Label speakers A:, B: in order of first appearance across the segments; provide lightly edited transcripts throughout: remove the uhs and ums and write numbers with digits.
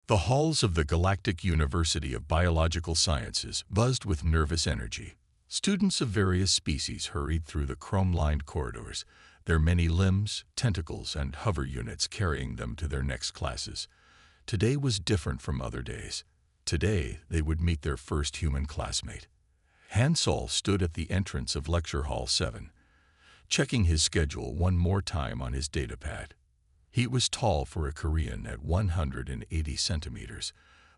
A: The halls of the Galactic University of Biological Sciences buzzed with nervous energy. Students of various species hurried through the chrome-lined corridors, their many limbs, tentacles, and hover units carrying them to their next classes. Today was different from other days. Today, they would meet their first human classmate. Hansol stood at the entrance of Lecture Hall 7, checking his schedule one more time on his datapad. He was tall for a Korean at 180 centimeters,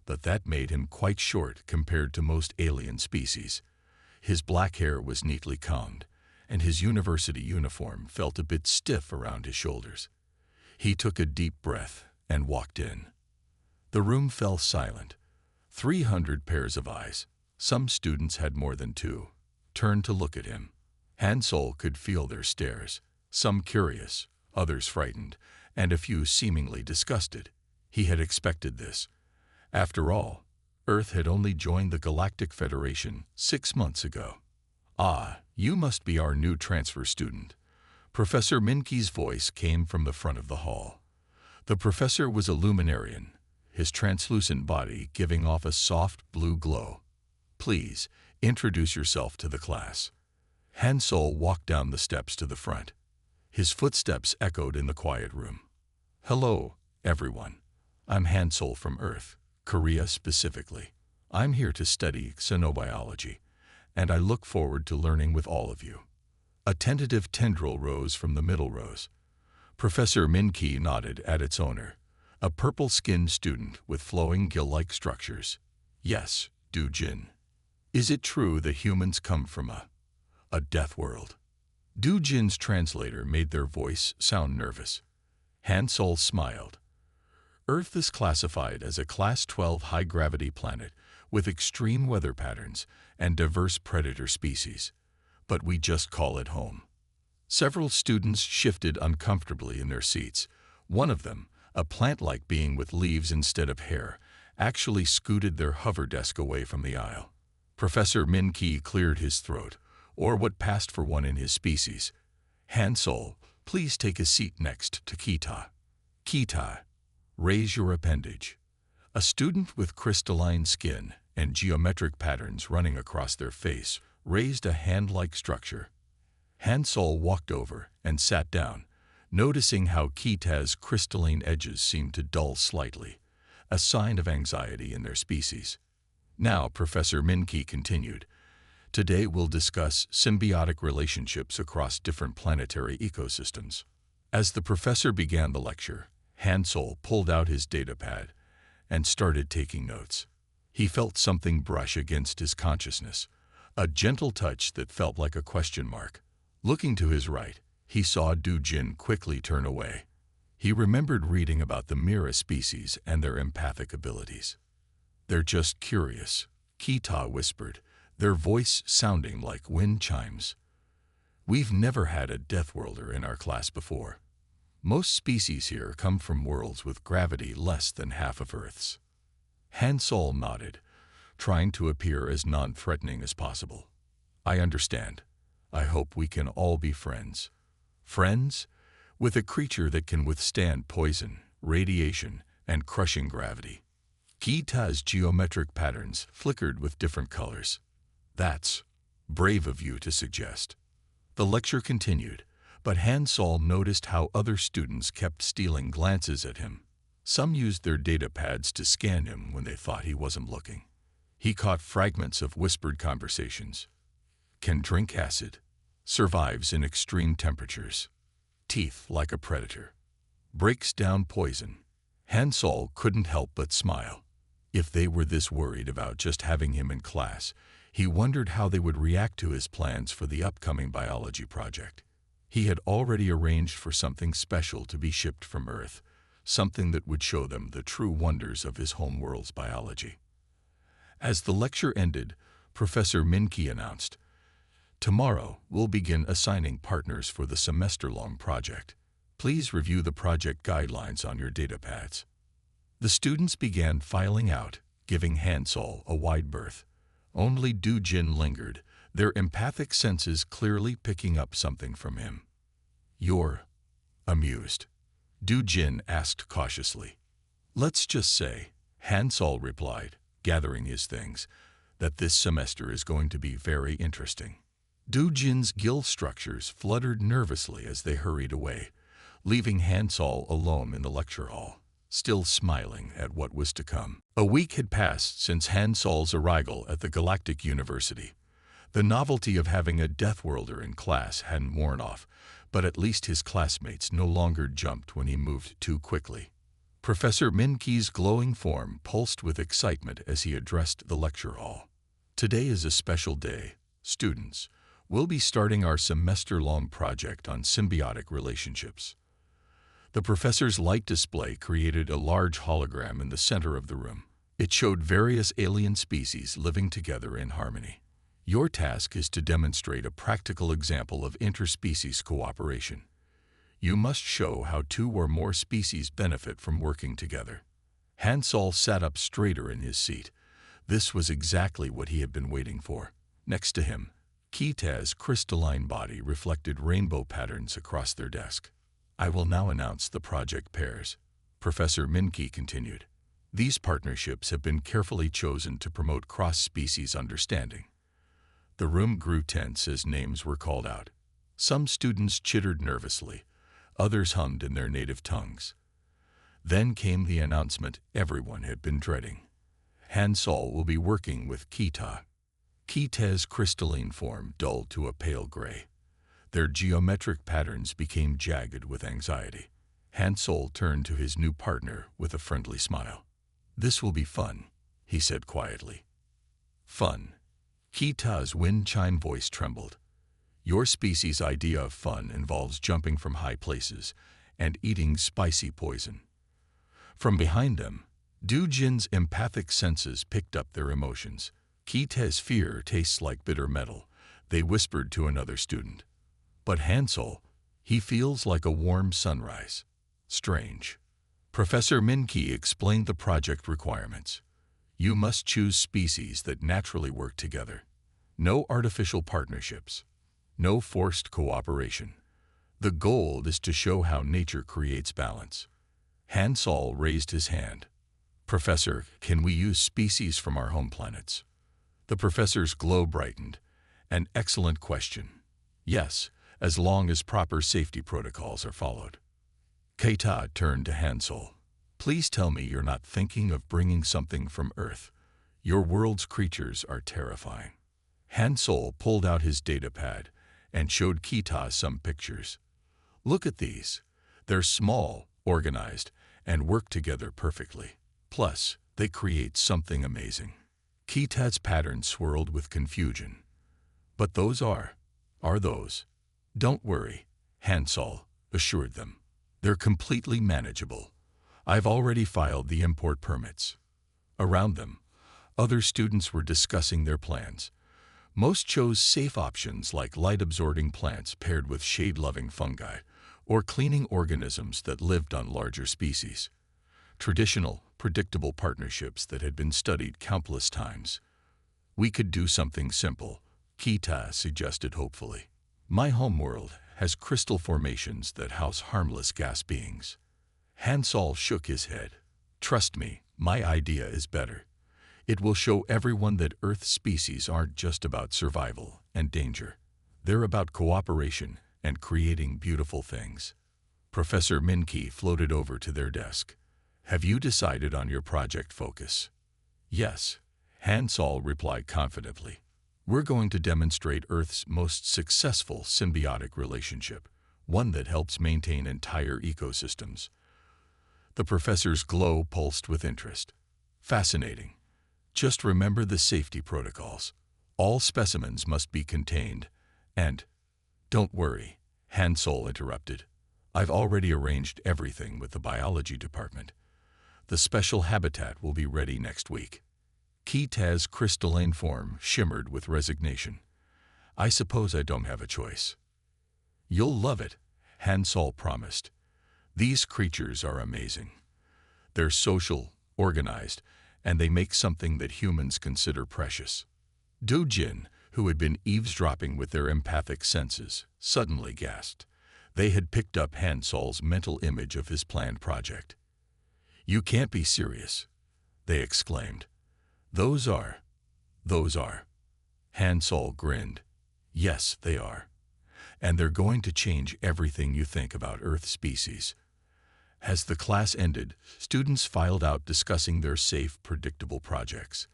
A: but that made him quite short compared to most alien species. His black hair was neatly combed, and his university uniform felt a bit stiff around his shoulders. He took a deep breath and walked in. The room fell silent. 300 pairs of eyes, some students had more than two, turned to look at him. Hansol could feel their stares, some curious, others frightened, and a few seemingly disgusted. He had expected this. After all, Earth had only joined the Galactic Federation 6 months ago. "Ah, you must be our new transfer student." Professor Minky's voice came from the front of the hall. The professor was a luminarian, his translucent body giving off a soft blue glow. "Please, introduce yourself to the class." Hansol walked down the steps to the front. His footsteps echoed in the quiet room. "Hello, everyone. I'm Hansol from Earth, Korea specifically. I'm here to study xenobiology, and I look forward to learning with all of you." A tentative tendril rose from the middle rows. Professor Minky nodded at its owner, a purple-skinned student with flowing gill-like structures. "Yes, Do-jin. Is it true that humans come from a death world?" Do-jin's translator made their voice sound nervous. Hansol smiled. "Earth is classified as a Class 12 high-gravity planet with extreme weather patterns and diverse predator species, but we just call it home." Several students shifted uncomfortably in their seats. One of them, a plant-like being with leaves instead of hair, actually scooted their hover desk away from the aisle. Professor Minky cleared his throat, or what passed for one in his species. "Hansol, please take a seat next to Kita. Kita, raise your appendage." A student with crystalline skin and geometric patterns running across their face raised a hand-like structure. Hansol walked over and sat down, noticing how Kita's crystalline edges seemed to dull slightly, a sign of anxiety in their species. Now, Professor Minky continued, "Today we'll discuss symbiotic relationships across different planetary ecosystems." As the professor began the lecture, Hansol pulled out his datapad and started taking notes. He felt something brush against his consciousness, a gentle touch that felt like a question mark. Looking to his right, he saw Do-jin quickly turn away. He remembered reading about the Mira species and their empathic abilities. "They're just curious," Kita whispered, their voice sounding like wind chimes. "We've never had a Death Worlder in our class before. Most species here come from worlds with gravity less than half of Earth's." Hansol nodded, trying to appear as non-threatening as possible. "I understand. I hope we can all be friends." Friends? With a creature that can withstand poison, radiation, and crushing gravity. Kita's geometric patterns flickered with different colors. "That's brave of you to suggest." The lecture continued, but Hansol noticed how other students kept stealing glances at him. Some used their datapads to scan him when they thought he wasn't looking. He caught fragments of whispered conversations. "Can drink acid. Survives in extreme temperatures. Teeth like a predator. Breaks down poison." Hansol couldn't help but smile. If they were this worried about just having him in class, he wondered how they would react to his plans for the upcoming biology project. He had already arranged for something special to be shipped from Earth, something that would show them the true wonders of his homeworld's biology. As the lecture ended, Professor Minky announced, "Tomorrow, we'll begin assigning partners for the semester-long project. Please review the project guidelines on your datapads." The students began filing out, giving Hansol a wide berth. Only Do-jin lingered, their empathic senses clearly picking up something from him. "You're amused?" Do-jin asked cautiously. "Let's just say," Hansol replied, gathering his things, that this semester is going to be very interesting. Dujin's gill structures fluttered nervously as they hurried away, leaving Hansol alone in the lecture hall, still smiling at what was to come. A week had passed since Hansol's arrival at the Galactic University. The novelty of having a Death Worlder in class hadn't worn off, but at least his classmates no longer jumped when he moved too quickly. Professor Minky's glowing form pulsed with excitement as he addressed the lecture hall. Today is a special day, students. We'll be starting our semester-long project on symbiotic relationships. The professor's light display created a large hologram in the center of the room. It showed various alien species living together in harmony. Your task is to demonstrate a practical example of interspecies cooperation. You must show how two or more species benefit from working together. Hansol sat up straighter in his seat. This was exactly what he had been waiting for. Next to him, Kita's crystalline body reflected rainbow patterns across their desk. I will now announce the project pairs, Professor Minky continued. These partnerships have been carefully chosen to promote cross-species understanding. The room grew tense as names were called out. Some students chittered nervously, others hummed in their native tongues. Then came the announcement everyone had been dreading. Hansol will be working with Kita. Kita's crystalline form dulled to a pale gray. Their geometric patterns became jagged with anxiety. Hansol turned to his new partner with a friendly smile. This will be fun, he said quietly. Fun. Kita's wind chime voice trembled. Your species' idea of fun involves jumping from high places and eating spicy poison. From behind them, Dujin's empathic senses picked up their emotions. Kita's fear tastes like bitter metal, they whispered to another student. But Hansol, he feels like a warm sunrise. Strange. Professor Minky explained the project requirements. You must choose species that naturally work together. No artificial partnerships. No forced cooperation. The goal is to show how nature creates balance. Hansol raised his hand. Professor, can we use species from our home planets? The professor's glow brightened. An excellent question. Yes, as long as proper safety protocols are followed. Keita turned to Hansol. Please tell me you're not thinking of bringing something from Earth. Your world's creatures are terrifying. Hansol pulled out his datapad and showed Keita some pictures. Look at these. They're small, organized, and work together perfectly. Plus, they create something amazing. Keita's pattern swirled with confusion. But those are those. Don't worry, Hansol assured them. They're completely manageable. I've already filed the import permits. Around them, other students were discussing their plans. Most chose safe options like light-absorbing plants paired with shade-loving fungi, or cleaning organisms that lived on larger species. Traditional, predictable partnerships that had been studied countless times. We could do something simple, Kita suggested hopefully. My homeworld has crystal formations that house harmless gas beings. Hansol shook his head. Trust me, my idea is better. It will show everyone that Earth species aren't just about survival and danger. They're about cooperation and creating beautiful things. Professor Minky floated over to their desk. Have you decided on your project focus? Yes, Hansol replied confidently. We're going to demonstrate Earth's most successful symbiotic relationship, one that helps maintain entire ecosystems. The professor's glow pulsed with interest. Fascinating. Just remember the safety protocols. All specimens must be contained. And, don't worry, Hansol interrupted. I've already arranged everything with the biology department. The special habitat will be ready next week. Kita's crystalline form shimmered with resignation. I suppose I don't have a choice. You'll love it, Hansol promised. These creatures are amazing. They're social, organized, and they make something that humans consider precious. Dojin, who had been eavesdropping with their empathic senses, suddenly gasped. They had picked up Hansol's mental image of his planned project. You can't be serious. they exclaimed. Those are. Those are. Hansol grinned. Yes, they are. And they're going to change everything you think about Earth species. As the class ended, students filed out discussing their safe, predictable projects.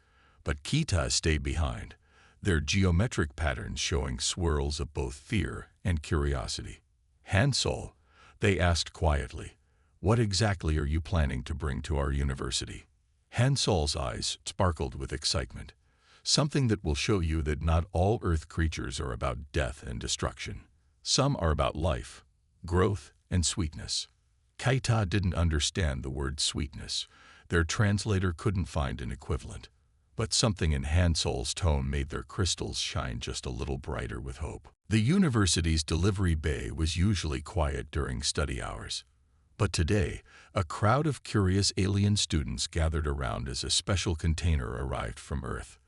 A: But Kita stayed behind, their geometric patterns showing swirls of both fear and curiosity. Hansol, they asked quietly, what exactly are you planning to bring to our university? Hansol's eyes sparkled with excitement. Something that will show you that not all Earth creatures are about death and destruction. Some are about life, growth, and sweetness. Kaita didn't understand the word sweetness. Their translator couldn't find an equivalent. But something in Hansol's tone made their crystals shine just a little brighter with hope. The university's delivery bay was usually quiet during study hours. But today, a crowd of curious alien students gathered around as a special container arrived from Earth.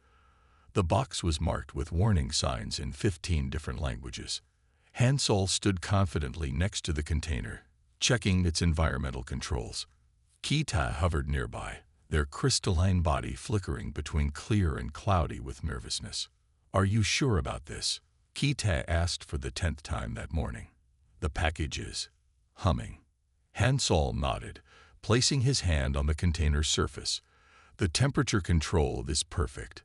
A: The box was marked with warning signs in 15 different languages. Hansol stood confidently next to the container, checking its environmental controls. Kita hovered nearby, their crystalline body flickering between clear and cloudy with nervousness. Are you sure about this? Kita asked for the 10th time that morning. The package is humming. Hansol nodded, placing his hand on the container's surface. The temperature control is perfect.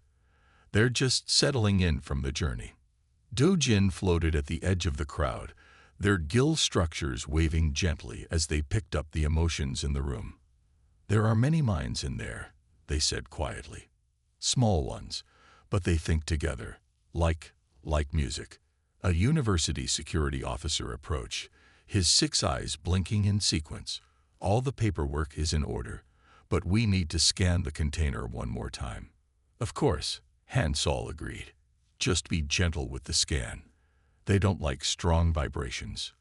A: They're just settling in from the journey. Dojin floated at the edge of the crowd, their gill structures waving gently as they picked up the emotions in the room. There are many minds in there, they said quietly. Small ones, but they think together, like music. A university security officer approached, his 6 eyes blinking in sequence. All the paperwork is in order, but we need to scan the container one more time. Of course, Hansol agreed. Just be gentle with the scan. They don't like strong vibrations.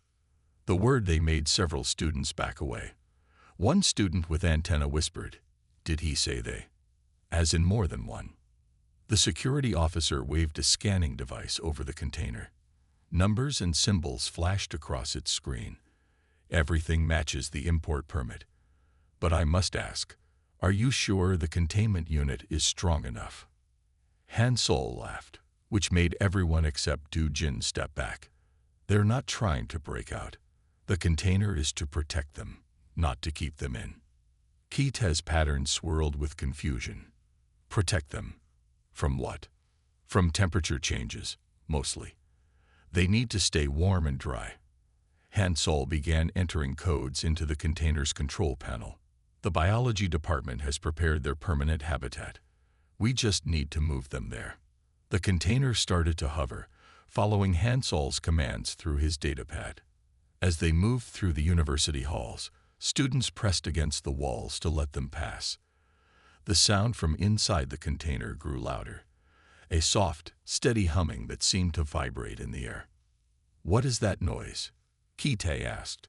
A: The word they made several students back away. One student with antenna whispered, "Did he say they?" As in more than one. The security officer waved a scanning device over the container. Numbers and symbols flashed across its screen. Everything matches the import permit. But I must ask, are you sure the containment unit is strong enough? Hansol laughed, which made everyone except Dojin step back. They're not trying to break out. The container is to protect them, not to keep them in. Kita's pattern swirled with confusion. Protect them. From what? From temperature changes, mostly. They need to stay warm and dry. Hansol began entering codes into the container's control panel. The biology department has prepared their permanent habitat. We just need to move them there. The container started to hover, following Hansol's commands through his datapad. As they moved through the university halls, students pressed against the walls to let them pass. The sound from inside the container grew louder, a soft, steady humming that seemed to vibrate in the air. What is that noise? Kita asked,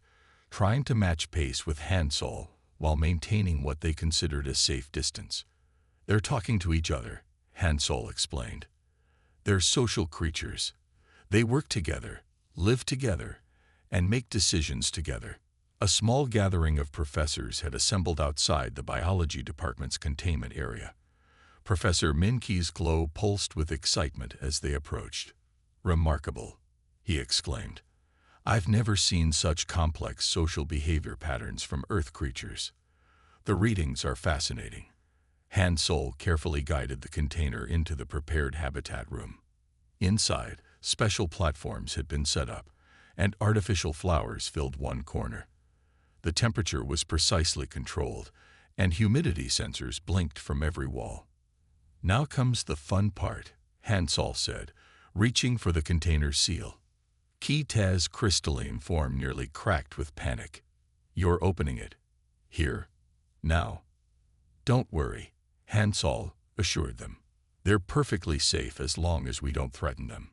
A: trying to match pace with Hansol while maintaining what they considered a safe distance. They're talking to each other, Hansol explained. They're social creatures. They work together, live together, and make decisions together. A small gathering of professors had assembled outside the biology department's containment area. Professor Minki's glow pulsed with excitement as they approached. Remarkable, he exclaimed. I've never seen such complex social behavior patterns from Earth creatures. The readings are fascinating. Hansol carefully guided the container into the prepared habitat room. Inside, special platforms had been set up, and artificial flowers filled one corner. The temperature was precisely controlled, and humidity sensors blinked from every wall. Now comes the fun part, Hansol said, reaching for the container's seal. Kita's crystalline form nearly cracked with panic. You're opening it. Here. Now. Don't worry, Hansol assured them. They're perfectly safe as long as we don't threaten them.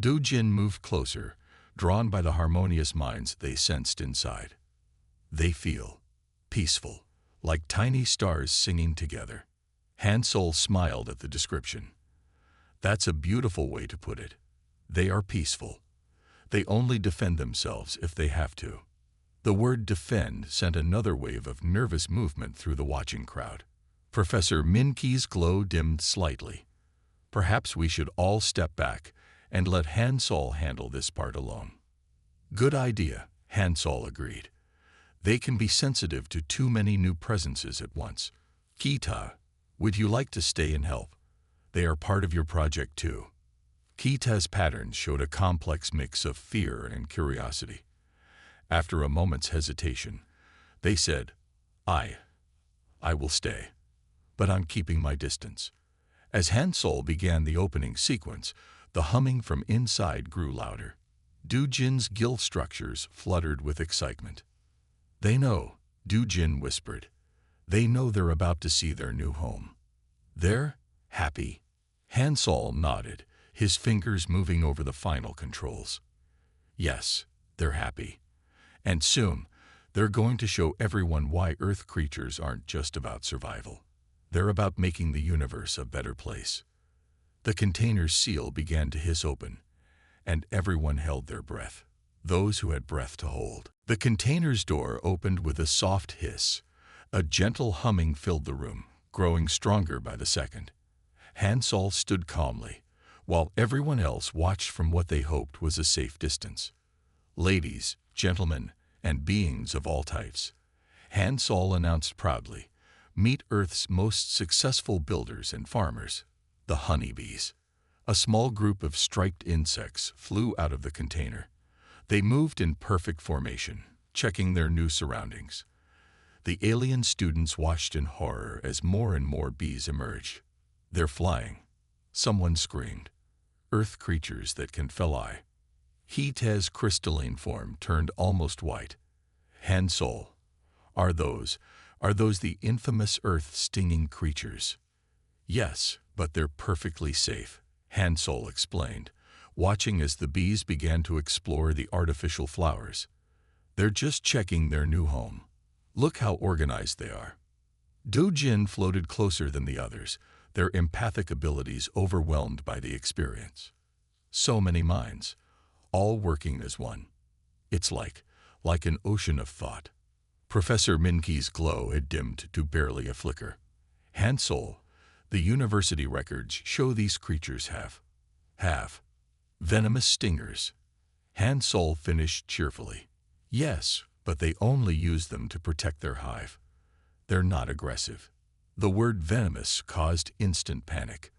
A: Dojin moved closer, drawn by the harmonious minds they sensed inside. They feel peaceful, like tiny stars singing together. Hansol smiled at the description. That's a beautiful way to put it. They are peaceful. They only defend themselves if they have to. The word defend sent another wave of nervous movement through the watching crowd. Professor Minky's glow dimmed slightly. Perhaps we should all step back and let Hansol handle this part alone. Good idea, Hansol agreed. They can be sensitive to too many new presences at once. Kita, would you like to stay and help? They are part of your project too. Kita's patterns showed a complex mix of fear and curiosity. After a moment's hesitation, they said, I will stay, but I'm keeping my distance. As Hansol began the opening sequence, the humming from inside grew louder. Dujin's gill structures fluttered with excitement. They know, Dujin whispered. They know they're about to see their new home. They're happy. Hansol nodded, his fingers moving over the final controls. Yes, they're happy. And soon, they're going to show everyone why Earth creatures aren't just about survival. They're about making the universe a better place. The container's seal began to hiss open, and everyone held their breath, those who had breath to hold. The container's door opened with a soft hiss. A gentle humming filled the room, growing stronger by the second. Hansol stood calmly, while everyone else watched from what they hoped was a safe distance. Ladies, gentlemen, and beings of all types, Hansol announced proudly, meet Earth's most successful builders and farmers, the honeybees. A small group of striped insects flew out of the container. They moved in perfect formation, checking their new surroundings. The alien students watched in horror as more and more bees emerged. They're flying. Someone screamed. Earth creatures that can fly. Hite's crystalline form turned almost white. Hansol, are those the infamous earth-stinging creatures? Yes, but they're perfectly safe, Hansol explained, watching as the bees began to explore the artificial flowers. They're just checking their new home. Look how organized they are. Dojin floated closer than the others, their empathic abilities overwhelmed by the experience. So many minds, all working as one. It's like an ocean of thought. Professor Minky's glow had dimmed to barely a flicker. Hansol, the university records show these creatures have venomous stingers. Hansol finished cheerfully. Yes, but they only use them to protect their hive. They're not aggressive. The word venomous caused instant panic.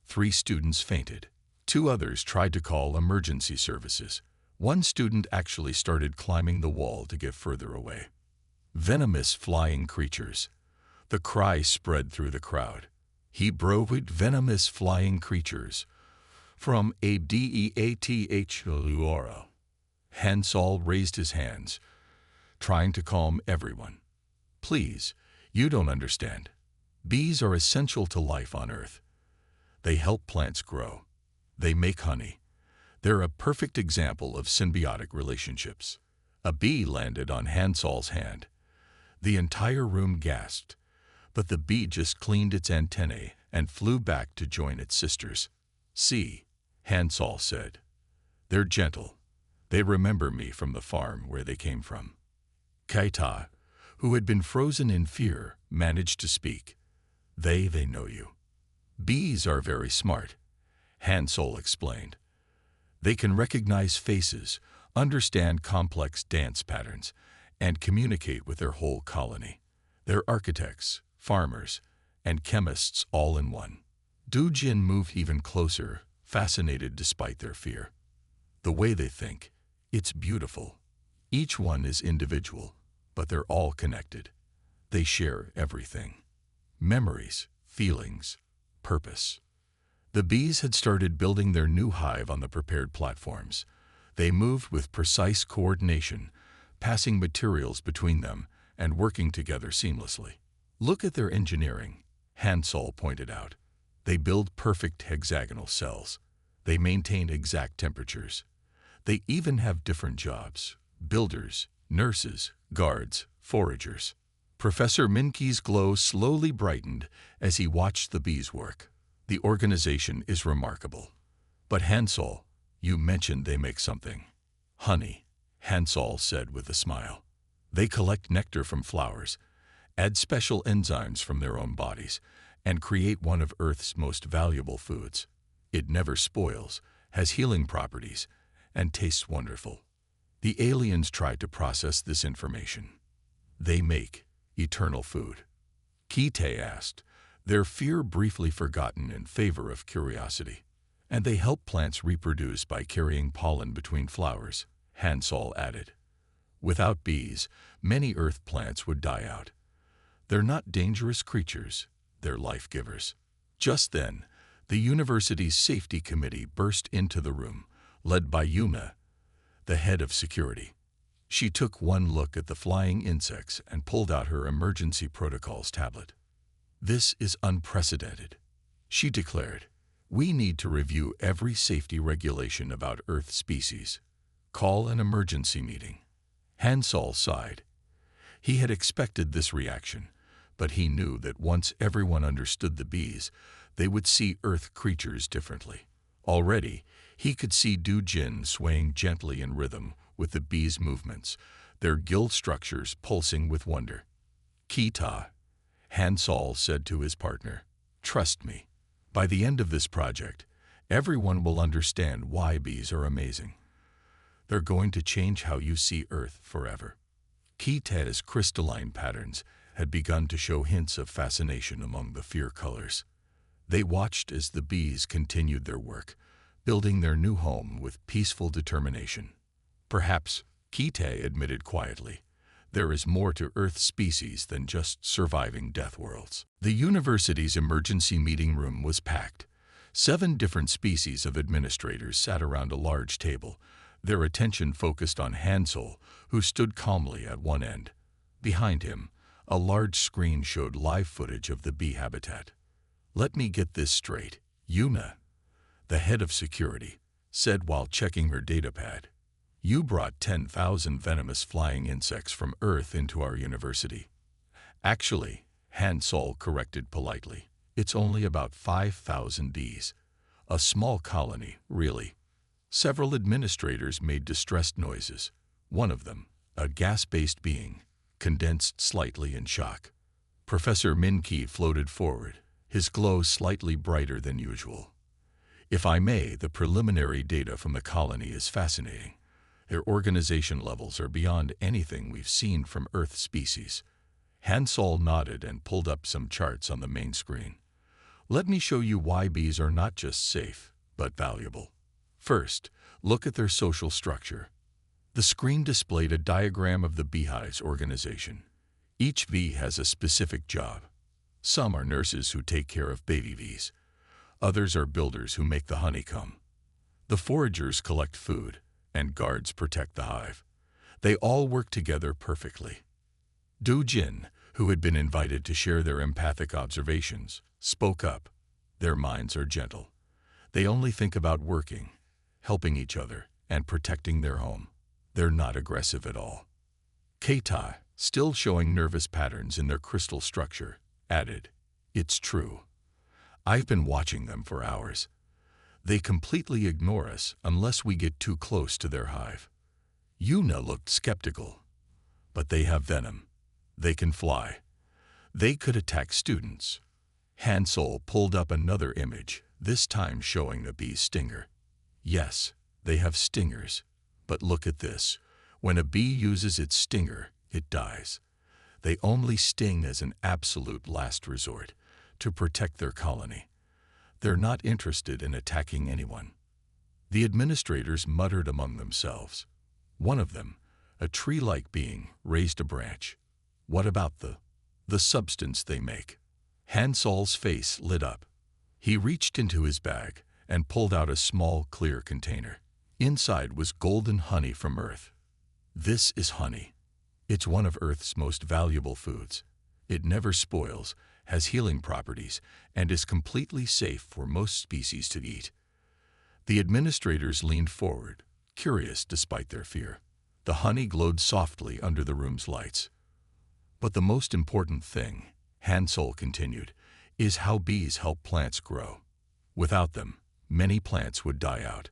A: 3 students fainted. 2 others tried to call emergency services. 1 student actually started climbing the wall to get further away. Venomous flying creatures. The cry spread through the crowd. He broke venomous flying creatures. From a death Luora. Hansol raised his hands, trying to calm everyone. Please, you don't understand. Bees are essential to life on Earth. They help plants grow. They make honey. They're a perfect example of symbiotic relationships. A bee landed on Hansol's hand. The entire room gasped, but the bee just cleaned its antennae and flew back to join its sisters. See, Hansol said. They're gentle. They remember me from the farm where they came from. Kaita, who had been frozen in fear, managed to speak. They know you. Bees are very smart, Hansol explained. They can recognize faces, understand complex dance patterns, and communicate with their whole colony. They're architects, farmers, and chemists all in one. Dujin moved even closer, fascinated despite their fear. The way they think, it's beautiful. Each one is individual, but they're all connected. They share everything. Memories, feelings, purpose. The bees had started building their new hive on the prepared platforms. They moved with precise coordination, passing materials between them and working together seamlessly. Look at their engineering, Hansol pointed out. They build perfect hexagonal cells. They maintain exact temperatures. They even have different jobs: builders, nurses, guards, foragers. Professor Minky's glow slowly brightened as he watched the bees work. The organization is remarkable. But Hansol, you mentioned they make something. Honey, Hansol said with a smile. They collect nectar from flowers, add special enzymes from their own bodies, and create one of Earth's most valuable foods. It never spoils, has healing properties, and tastes wonderful. The aliens try to process this information. They make eternal food. Kite asked, their fear briefly forgotten in favor of curiosity. And they help plants reproduce by carrying pollen between flowers, Hansol added. Without bees, many earth plants would die out. They're not dangerous creatures, they're life givers. Just then, the university's safety committee burst into the room, led by Yuma, the head of security. She took one look at the flying insects and pulled out her emergency protocols tablet. This is unprecedented, she declared. We need to review every safety regulation about Earth species. Call an emergency meeting. Hansol sighed. He had expected this reaction, but he knew that once everyone understood the bees, they would see Earth creatures differently. Already, he could see Du-Jin swaying gently in rhythm with the bees' movements, their gill structures pulsing with wonder. Kita, Hansol said to his partner, trust me. By the end of this project, everyone will understand why bees are amazing. They're going to change how you see Earth forever. Kita's crystalline patterns had begun to show hints of fascination among the fear colors. They watched as the bees continued their work, building their new home with peaceful determination. Perhaps, Kita admitted quietly, there is more to Earth species than just surviving death worlds. The university's emergency meeting room was packed. 7 different species of administrators sat around a large table, their attention focused on Hansol, who stood calmly at one end. Behind him, a large screen showed live footage of the bee habitat. Let me get this straight, Yuna, the head of security, said while checking her datapad. You brought 10,000 venomous flying insects from Earth into our university. Actually, Hansol corrected politely, it's only about 5,000 bees. A small colony, really. Several administrators made distressed noises. One of them, a gas-based being, condensed slightly in shock. Professor Minki floated forward, his glow slightly brighter than usual. If I may, the preliminary data from the colony is fascinating. Their organization levels are beyond anything we've seen from Earth species. Hansol nodded and pulled up some charts on the main screen. Let me show you why bees are not just safe, but valuable. First, look at their social structure. The screen displayed a diagram of the beehive's organization. Each bee has a specific job. Some are nurses who take care of baby bees. Others are builders who make the honeycomb. The foragers collect food, and guards protect the hive. They all work together perfectly. Du-Jin, who had been invited to share their empathic observations, spoke up. Their minds are gentle. They only think about working, helping each other, and protecting their home. They're not aggressive at all. Keita, still showing nervous patterns in their crystal structure, added, it's true. I've been watching them for hours. They completely ignore us unless we get too close to their hive. Yuna looked skeptical. But they have venom. They can fly. They could attack students. Hansol pulled up another image, this time showing the bee's stinger. Yes, they have stingers. But look at this. When a bee uses its stinger, it dies. They only sting as an absolute last resort, to protect their colony. They're not interested in attacking anyone. The administrators muttered among themselves. One of them, a tree-like being, raised a branch. What about the substance they make? Hansol's face lit up. He reached into his bag and pulled out a small, clear container. Inside was golden honey from Earth. This is honey. It's one of Earth's most valuable foods. It never spoils, has healing properties, and is completely safe for most species to eat. The administrators leaned forward, curious despite their fear. The honey glowed softly under the room's lights. But the most important thing, Hansol continued, is how bees help plants grow. Without them, many plants would die out.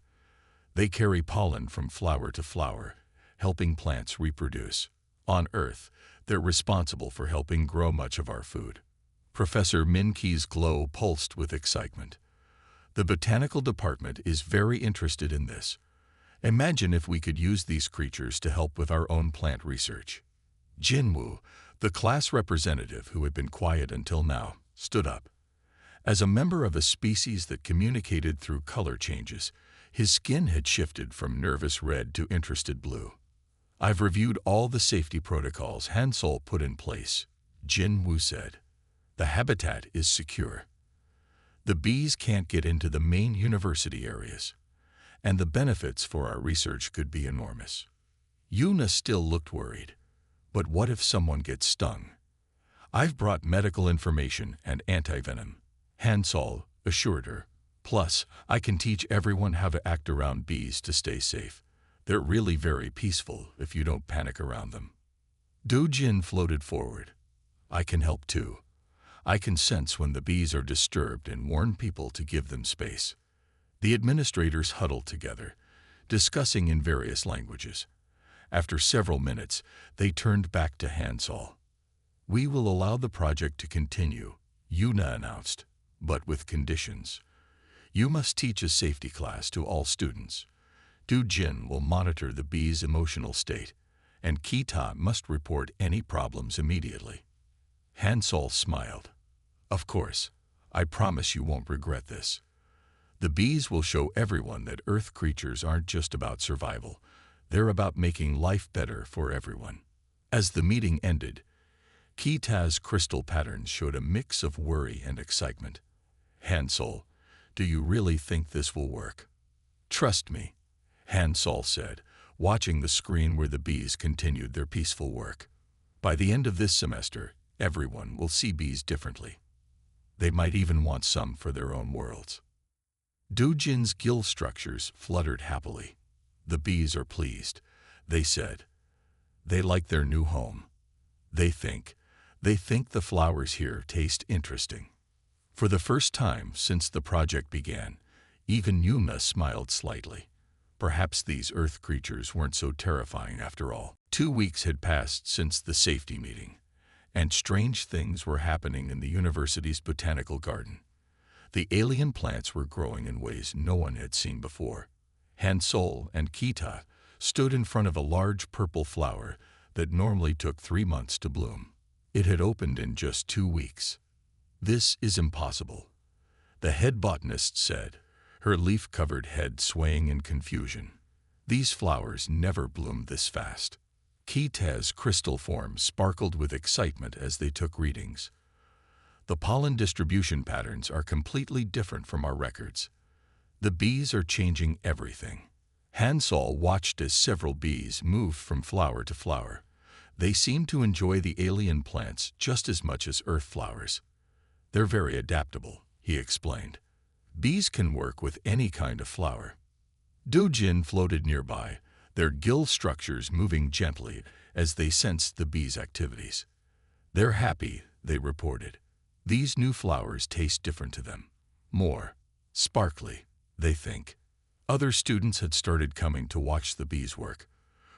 A: They carry pollen from flower to flower, helping plants reproduce. On Earth, they're responsible for helping grow much of our food. Professor Minke's glow pulsed with excitement. The botanical department is very interested in this. Imagine if we could use these creatures to help with our own plant research. Jinwoo, the class representative who had been quiet until now, stood up. As a member of a species that communicated through color changes, his skin had shifted from nervous red to interested blue. I've reviewed all the safety protocols Hansol put in place, Jinwoo said. The habitat is secure. The bees can't get into the main university areas, and the benefits for our research could be enormous. Yuna still looked worried. But what if someone gets stung? I've brought medical information and antivenom, Hansol assured her. Plus, I can teach everyone how to act around bees to stay safe. They're really very peaceful if you don't panic around them. Do-jin floated forward. I can help too. I can sense when the bees are disturbed and warn people to give them space. The administrators huddled together, discussing in various languages. After several minutes, they turned back to Hansol. We will allow the project to continue, Yuna announced, but with conditions. You must teach a safety class to all students. Do-jin will monitor the bees' emotional state, and Kita must report any problems immediately. Hansol smiled. Of course, I promise you won't regret this. The bees will show everyone that Earth creatures aren't just about survival. They're about making life better for everyone. As the meeting ended, Kita's crystal patterns showed a mix of worry and excitement. Hansol, do you really think this will work? Trust me, Hansol said, watching the screen where the bees continued their peaceful work. By the end of this semester, everyone will see bees differently. They might even want some for their own worlds. Do-jin's gill structures fluttered happily. The bees are pleased, they said. They like their new home. They think the flowers here taste interesting. For the first time since the project began, even Yuna smiled slightly. Perhaps these Earth creatures weren't so terrifying after all. 2 weeks had passed since the safety meeting, and strange things were happening in the university's botanical garden. The alien plants were growing in ways no one had seen before. Hansol and Kita stood in front of a large purple flower that normally took 3 months to bloom. It had opened in just 2 weeks. This is impossible, the head botanist said, her leaf-covered head swaying in confusion. These flowers never bloomed this fast. Kita's crystal form sparkled with excitement as they took readings. The pollen distribution patterns are completely different from our records. The bees are changing everything. Hansol watched as several bees moved from flower to flower. They seemed to enjoy the alien plants just as much as Earth flowers. They're very adaptable, he explained. Bees can work with any kind of flower. Do-jin floated nearby, their gill structures moving gently as they sensed the bees' activities. They're happy, they reported. These new flowers taste different to them. More sparkly, they think. Other students had started coming to watch the bees work.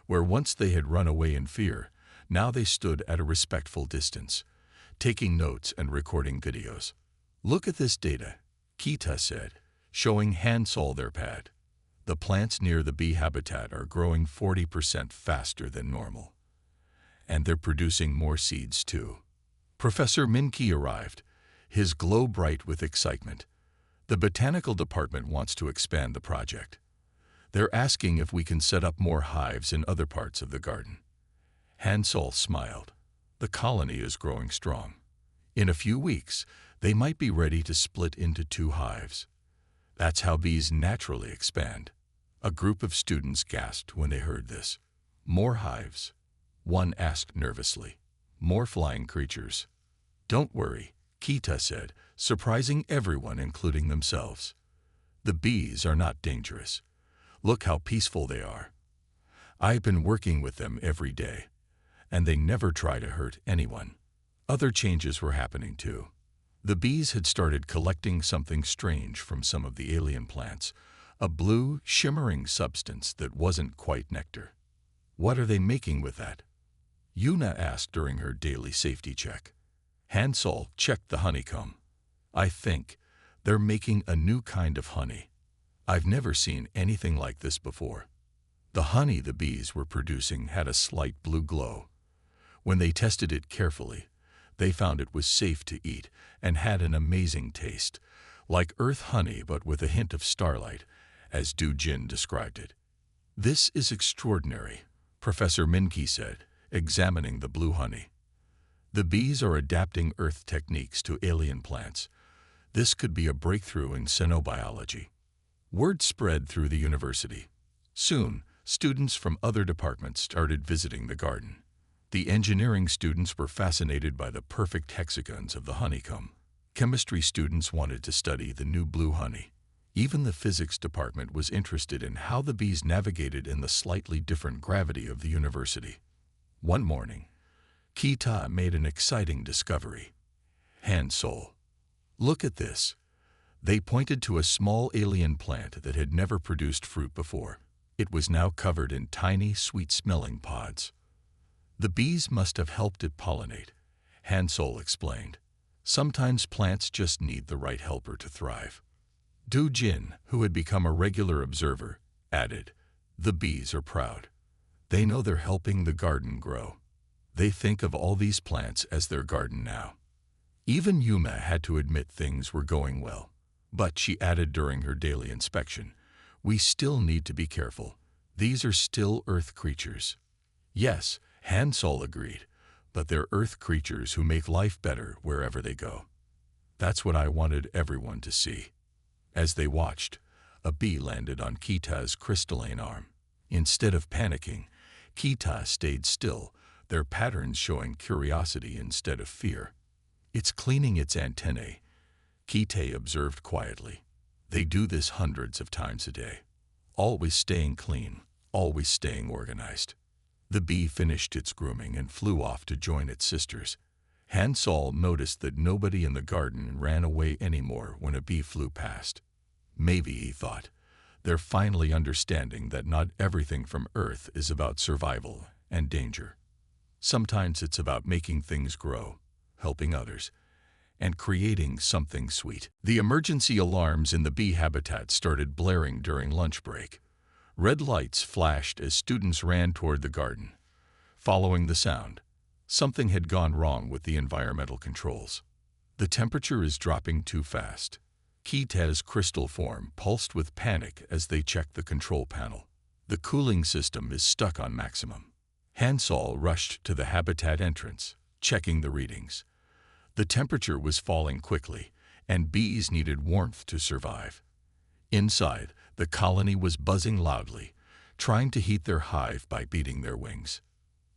A: Where once they had run away in fear, now they stood at a respectful distance, taking notes and recording videos. Look at this data, Kita said, showing Hansol their pad. The plants near the bee habitat are growing 40% faster than normal. And they're producing more seeds too. Professor Minke arrived, his glow bright with excitement. The botanical department wants to expand the project. They're asking if we can set up more hives in other parts of the garden. Hansol smiled. The colony is growing strong. In a few weeks, they might be ready to split into 2 hives. That's how bees naturally expand. A group of students gasped when they heard this. More hives? One asked nervously. More flying creatures? Don't worry, Kita said, surprising everyone, including themselves. The bees are not dangerous. Look how peaceful they are. I've been working with them every day, and they never try to hurt anyone. Other changes were happening too. The bees had started collecting something strange from some of the alien plants, a blue, shimmering substance that wasn't quite nectar. What are they making with that? Yuna asked during her daily safety check. Hansel checked the honeycomb. I think they're making a new kind of honey. I've never seen anything like this before. The honey the bees were producing had a slight blue glow. When they tested it carefully, they found it was safe to eat and had an amazing taste, like earth honey but with a hint of starlight, as Du Jin described it. This is extraordinary, Professor Minke said, examining the blue honey. The bees are adapting earth techniques to alien plants. This could be a breakthrough in xenobiology. Word spread through the university. Soon, students from other departments started visiting the garden. The engineering students were fascinated by the perfect hexagons of the honeycomb. Chemistry students wanted to study the new blue honey. Even the physics department was interested in how the bees navigated in the slightly different gravity of the university. One morning, Kita made an exciting discovery. Hansel, look at this. They pointed to a small alien plant that had never produced fruit before. It was now covered in tiny, sweet-smelling pods. The bees must have helped it pollinate, Hansel explained. Sometimes plants just need the right helper to thrive. Du Jin, who had become a regular observer, added, the bees are proud. They know they're helping the garden grow. They think of all these plants as their garden now. Even Yuma had to admit things were going well. But she added during her daily inspection, we still need to be careful. These are still earth creatures. Yes, Hansel agreed, but they're earth creatures who make life better wherever they go. That's what I wanted everyone to see. As they watched, a bee landed on Kita's crystalline arm. Instead of panicking, Kita stayed still, their patterns showing curiosity instead of fear. It's cleaning its antennae, Kita observed quietly. They do this hundreds of times a day. Always staying clean, always staying organized. The bee finished its grooming and flew off to join its sisters. Hansel noticed that nobody in the garden ran away anymore when a bee flew past. Maybe, he thought, they're finally understanding that not everything from Earth is about survival and danger. Sometimes it's about making things grow, helping others, and creating something sweet. The emergency alarms in the bee habitat started blaring during lunch break. Red lights flashed as students ran toward the garden. Following the sound, something had gone wrong with the environmental controls. The temperature is dropping too fast. Kita's crystal form pulsed with panic as they checked the control panel. The cooling system is stuck on maximum. Hansel rushed to the habitat entrance, checking the readings. The temperature was falling quickly, and bees needed warmth to survive. Inside, the colony was buzzing loudly, trying to heat their hive by beating their wings.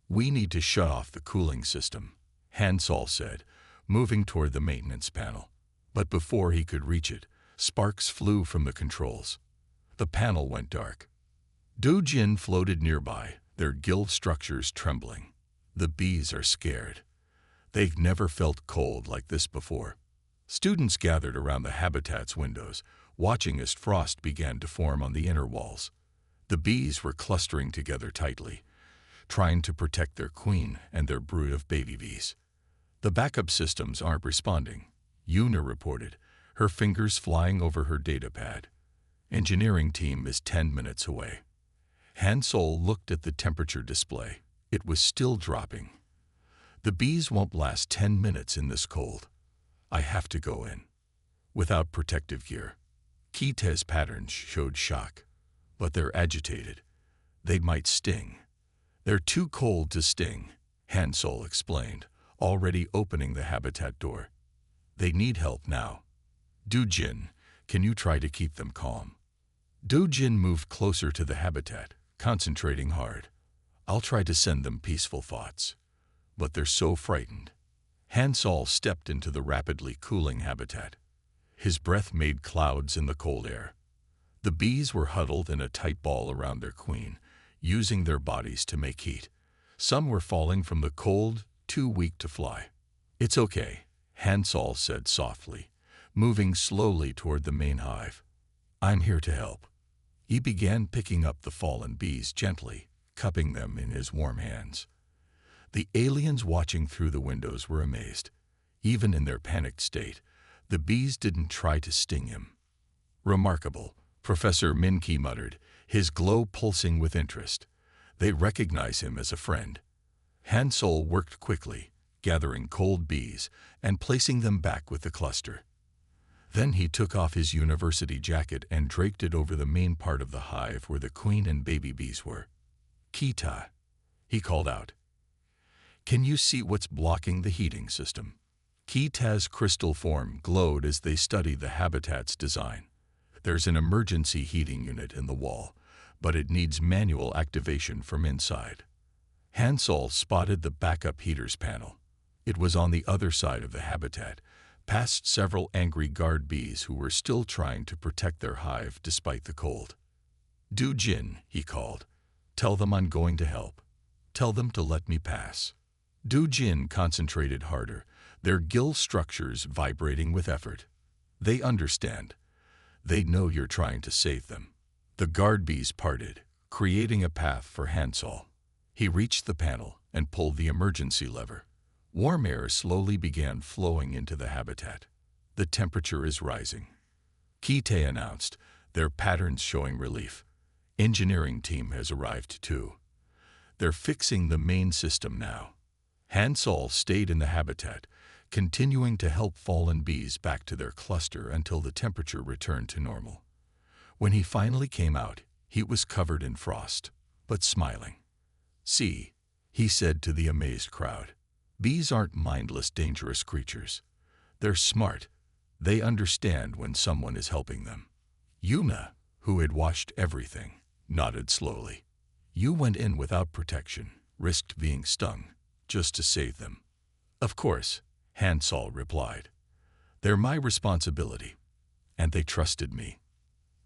A: We need to shut off the cooling system, Hansel said, moving toward the maintenance panel. But before he could reach it, sparks flew from the controls. The panel went dark. Du Jin floated nearby, their gill structures trembling. The bees are scared. They've never felt cold like this before. Students gathered around the habitat's windows, watching as frost began to form on the inner walls. The bees were clustering together tightly, trying to protect their queen and their brood of baby bees. The backup systems aren't responding, Yuna reported, her fingers flying over her data pad. Engineering team is 10 minutes away. Hansel looked at the temperature display. It was still dropping. The bees won't last 10 minutes in this cold. I have to go in. Without protective gear. Kita's patterns showed shock, but they're agitated. They might sting. They're too cold to sting, Hansel explained, already opening the habitat door. They need help now. Du Jin, can you try to keep them calm? Du Jin moved closer to the habitat, concentrating hard. I'll try to send them peaceful thoughts. But they're so frightened. Hansel stepped into the rapidly cooling habitat. His breath made clouds in the cold air. The bees were huddled in a tight ball around their queen, using their bodies to make heat. Some were falling from the cold, too weak to fly. It's okay, Hansel said softly, moving slowly toward the main hive. I'm here to help. He began picking up the fallen bees gently, cupping them in his warm hands. The aliens watching through the windows were amazed. Even in their panicked state, the bees didn't try to sting him. "Remarkable," Professor Minke muttered, his glow pulsing with interest. "They recognize him as a friend." Hansol worked quickly, gathering cold bees and placing them back with the cluster. Then he took off his university jacket and draped it over the main part of the hive where the queen and baby bees were. "Kita," he called out. "Can you see what's blocking the heating system?" Kita's crystal form glowed as they studied the habitat's design. "There's an emergency heating unit in the wall, but it needs manual activation from inside." Hansol spotted the backup heaters panel. It was on the other side of the habitat, past several angry guard bees who were still trying to protect their hive despite the cold. "Du Jin," he called. "Tell them I'm going to help. Tell them to let me pass." Du Jin concentrated harder, their gill structures vibrating with effort. "They understand. They know you're trying to save them." The guard bees parted, creating a path for Hansol. He reached the panel and pulled the emergency lever. Warm air slowly began flowing into the habitat. "The temperature is rising," Kite announced, their patterns showing relief. "Engineering team has arrived too. They're fixing the main system now." Hansol stayed in the habitat, continuing to help fallen bees back to their cluster until the temperature returned to normal. When he finally came out, he was covered in frost, but smiling. "See," he said to the amazed crowd. "Bees aren't mindless, dangerous creatures. They're smart. They understand when someone is helping them." Yuna, who had watched everything, nodded slowly. "You went in without protection, risked being stung, just to save them." "Of course," Hansol replied. "They're my responsibility, and they trusted me."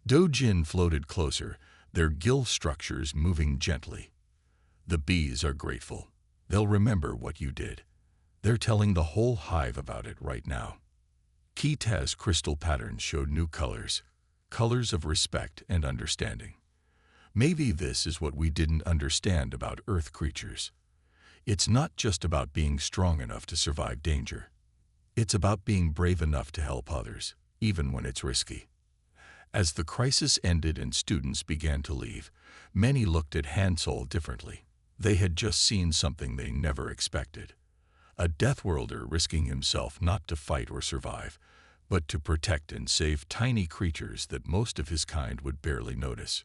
A: Dojin floated closer, their gill structures moving gently. "The bees are grateful. They'll remember what you did. They're telling the whole hive about it right now." Kita's crystal patterns showed new colors, colors of respect and understanding. Maybe this is what we didn't understand about Earth creatures. It's not just about being strong enough to survive danger. It's about being brave enough to help others, even when it's risky. As the crisis ended and students began to leave, many looked at Hansol differently. They had just seen something they never expected. A Deathworlder risking himself not to fight or survive, but to protect and save tiny creatures that most of his kind would barely notice.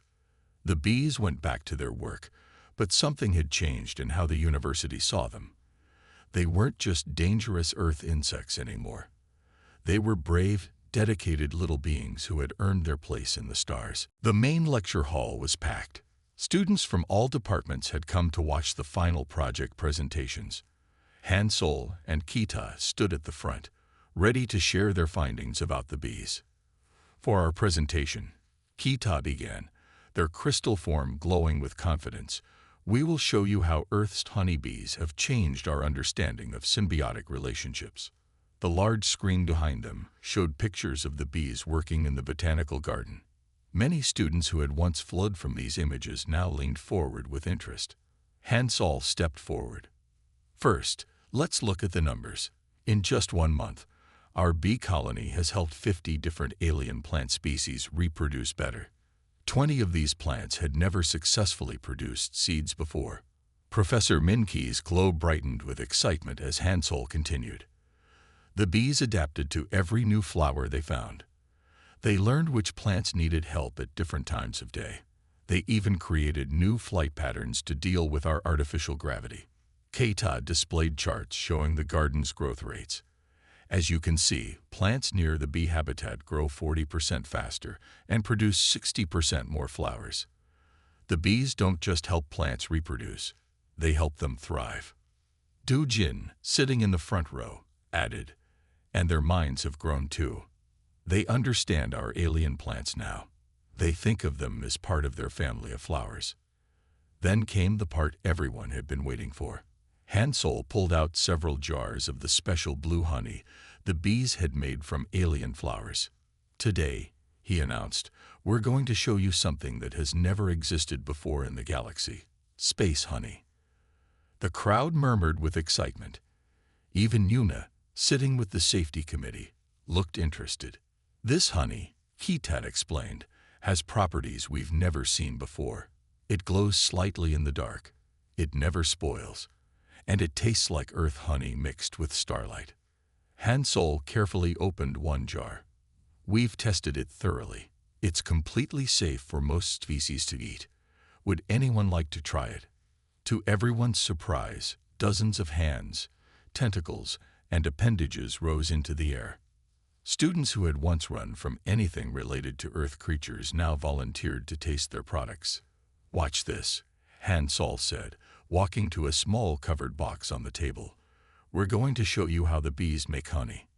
A: The bees went back to their work, but something had changed in how the university saw them. They weren't just dangerous Earth insects anymore. They were brave, dedicated little beings who had earned their place in the stars. The main lecture hall was packed. Students from all departments had come to watch the final project presentations. Hansol and Kita stood at the front, ready to share their findings about the bees. "For our presentation," Kita began, their crystal form glowing with confidence, "we will show you how Earth's honeybees have changed our understanding of symbiotic relationships." The large screen behind them showed pictures of the bees working in the botanical garden. Many students who had once fled from these images now leaned forward with interest. Hansol stepped forward. "First, let's look at the numbers. In just 1 month, our bee colony has helped 50 different alien plant species reproduce better. 20 of these plants had never successfully produced seeds before." Professor Minke's glow brightened with excitement as Hansol continued. "The bees adapted to every new flower they found. They learned which plants needed help at different times of day. They even created new flight patterns to deal with our artificial gravity." Keita displayed charts showing the garden's growth rates. "As you can see, plants near the bee habitat grow 40% faster and produce 60% more flowers. The bees don't just help plants reproduce, they help them thrive." Du Jin, sitting in the front row, added, "And their minds have grown too. They understand our alien plants now. They think of them as part of their family of flowers." Then came the part everyone had been waiting for. Hansol pulled out several jars of the special blue honey the bees had made from alien flowers. "Today," he announced, "we're going to show you something that has never existed before in the galaxy: space honey." The crowd murmured with excitement. Even Yuna, sitting with the safety committee, looked interested. This honey, Ketat explained, has properties we've never seen before. It glows slightly in the dark, it never spoils, and it tastes like earth honey mixed with starlight. Hansol carefully opened one jar. We've tested it thoroughly. It's completely safe for most species to eat. Would anyone like to try it? To everyone's surprise, dozens of hands, tentacles, and appendages rose into the air. Students who had once run from anything related to earth creatures now volunteered to taste their products. "Watch this," Hansol said, walking to a small covered box on the table. "We're going to show you how the bees make honey."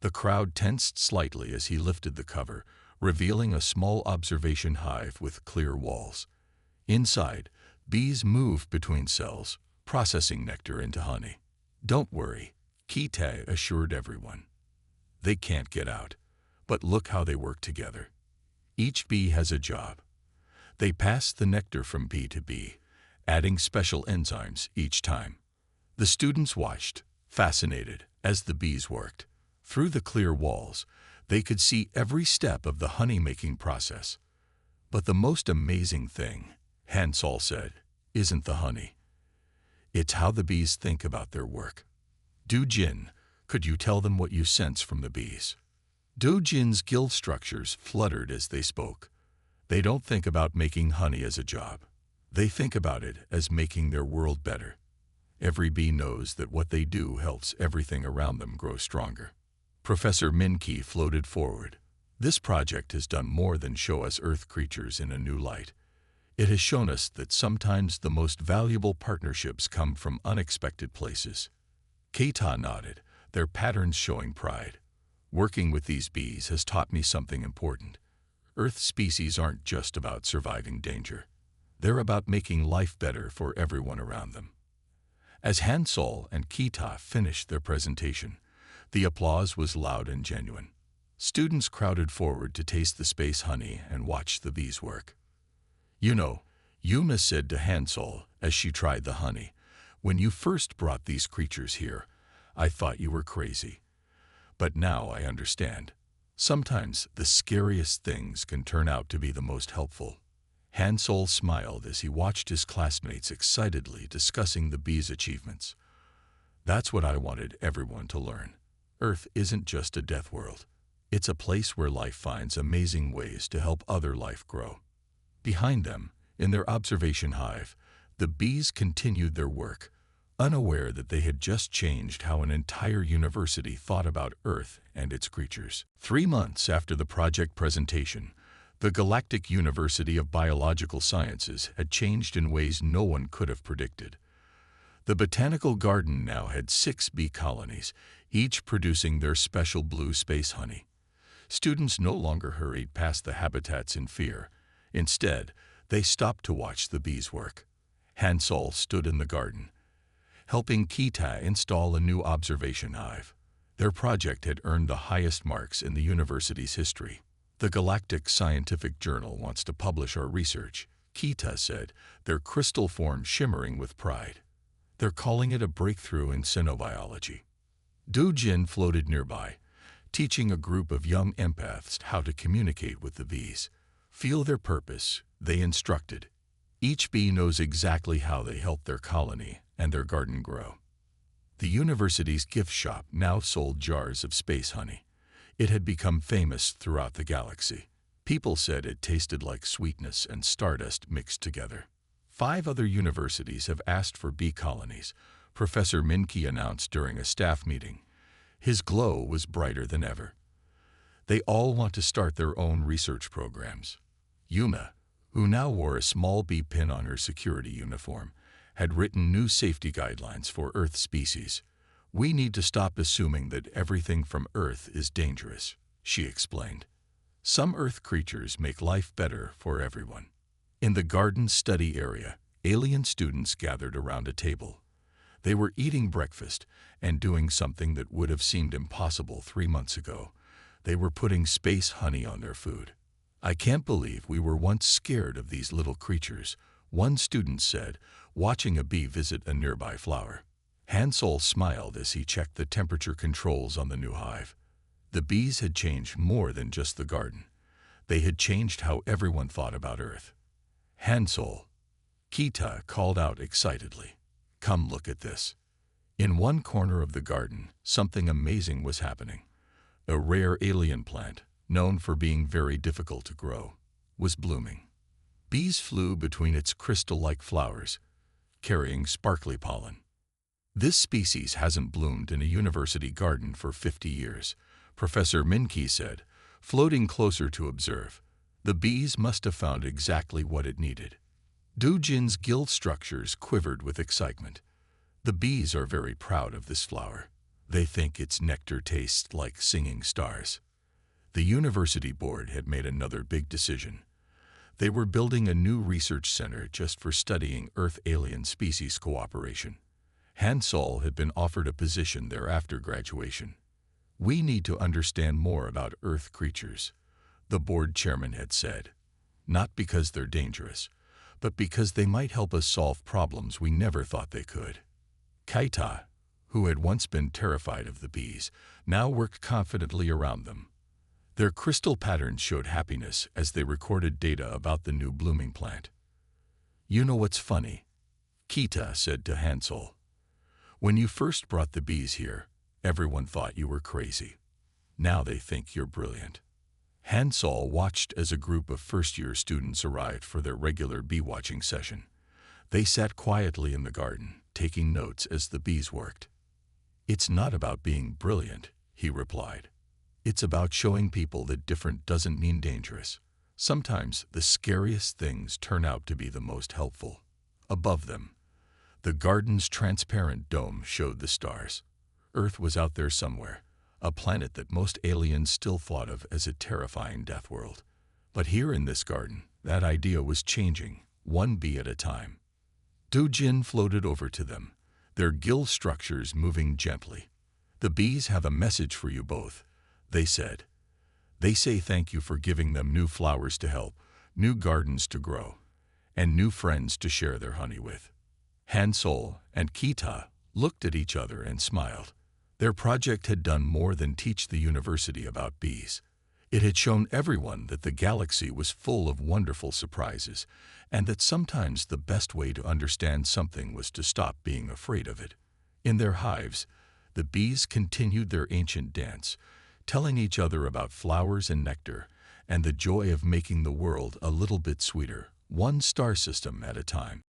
A: The crowd tensed slightly as he lifted the cover, revealing a small observation hive with clear walls. Inside, bees move between cells, processing nectar into honey. "Don't worry," Ketat assured everyone. "They can't get out, but look how they work together. Each bee has a job. They pass the nectar from bee to bee, adding special enzymes each time." The students watched, fascinated, as the bees worked. Through the clear walls, they could see every step of the honey-making process. "But the most amazing thing," Hansol said, "isn't the honey. It's how the bees think about their work." "Dujin, could you tell them what you sense from the bees?" Dojin's gill structures fluttered as they spoke. They don't think about making honey as a job. They think about it as making their world better. Every bee knows that what they do helps everything around them grow stronger. Professor Minki floated forward. "This project has done more than show us earth creatures in a new light. It has shown us that sometimes the most valuable partnerships come from unexpected places." Keita nodded, their patterns showing pride. "Working with these bees has taught me something important. Earth species aren't just about surviving danger. They're about making life better for everyone around them." As Hansol and Keita finished their presentation, the applause was loud and genuine. Students crowded forward to taste the space honey and watch the bees work. "You know," Yuma said to Hansol as she tried the honey, "when you first brought these creatures here, I thought you were crazy. But now I understand. Sometimes the scariest things can turn out to be the most helpful." Hansol smiled as he watched his classmates excitedly discussing the bees' achievements. "That's what I wanted everyone to learn. Earth isn't just a death world. It's a place where life finds amazing ways to help other life grow." Behind them, in their observation hive, the bees continued their work, unaware that they had just changed how an entire university thought about Earth and its creatures. 3 months after the project presentation, the Galactic University of Biological Sciences had changed in ways no one could have predicted. The botanical garden now had 6 bee colonies, each producing their special blue space honey. Students no longer hurried past the habitats in fear. Instead, they stopped to watch the bees work. Hansol stood in the garden, helping Keita install a new observation hive. Their project had earned the highest marks in the university's history. "The Galactic Scientific Journal wants to publish our research," Keita said, their crystal form shimmering with pride. "They're calling it a breakthrough in xenobiology." Dojin floated nearby, teaching a group of young empaths how to communicate with the bees. "Feel their purpose," they instructed. "Each bee knows exactly how they help their colony and their garden grow." The university's gift shop now sold jars of space honey. It had become famous throughout the galaxy. People said it tasted like sweetness and stardust mixed together. 5 other universities have asked for bee colonies, Professor Minki announced during a staff meeting. His glow was brighter than ever. They all want to start their own research programs. Yuma, who now wore a small bee pin on her security uniform, had written new safety guidelines for Earth species. "We need to stop assuming that everything from Earth is dangerous," she explained. "Some Earth creatures make life better for everyone." In the garden study area, alien students gathered around a table. They were eating breakfast and doing something that would have seemed impossible 3 months ago. They were putting space honey on their food. "I can't believe we were once scared of these little creatures," one student said, watching a bee visit a nearby flower. Hansel smiled as he checked the temperature controls on the new hive. The bees had changed more than just the garden. They had changed how everyone thought about Earth. Hansel, Kita called out excitedly, "Come look at this." In one corner of the garden, something amazing was happening. A rare alien plant, known for being very difficult to grow, was blooming. Bees flew between its crystal-like flowers, carrying sparkly pollen. This species hasn't bloomed in a university garden for 50 years, Professor Minke said, floating closer to observe. The bees must have found exactly what it needed. Dujin's gill structures quivered with excitement. The bees are very proud of this flower. They think its nectar tastes like singing stars. The university board had made another big decision. They were building a new research center just for studying Earth-alien species cooperation. Hansel had been offered a position there after graduation. "We need to understand more about Earth creatures," the board chairman had said. "Not because they're dangerous, but because they might help us solve problems we never thought they could." Kaita, who had once been terrified of the bees, now worked confidently around them. Their crystal patterns showed happiness as they recorded data about the new blooming plant. "You know what's funny?" Kita said to Hansel. "When you first brought the bees here, everyone thought you were crazy. Now they think you're brilliant." Hansel watched as a group of first-year students arrived for their regular bee-watching session. They sat quietly in the garden, taking notes as the bees worked. "It's not about being brilliant," he replied. "It's about showing people that different doesn't mean dangerous. Sometimes the scariest things turn out to be the most helpful." Above them, the garden's transparent dome showed the stars. Earth was out there somewhere, a planet that most aliens still thought of as a terrifying death world. But here in this garden, that idea was changing, one bee at a time. Dujin floated over to them, their gill structures moving gently. "The bees have a message for you both," they said. "They say thank you for giving them new flowers to help, new gardens to grow, and new friends to share their honey with." Hansel and Kita looked at each other and smiled. Their project had done more than teach the university about bees. It had shown everyone that the galaxy was full of wonderful surprises, and that sometimes the best way to understand something was to stop being afraid of it. In their hives, the bees continued their ancient dance, telling each other about flowers and nectar, and the joy of making the world a little bit sweeter, one star system at a time.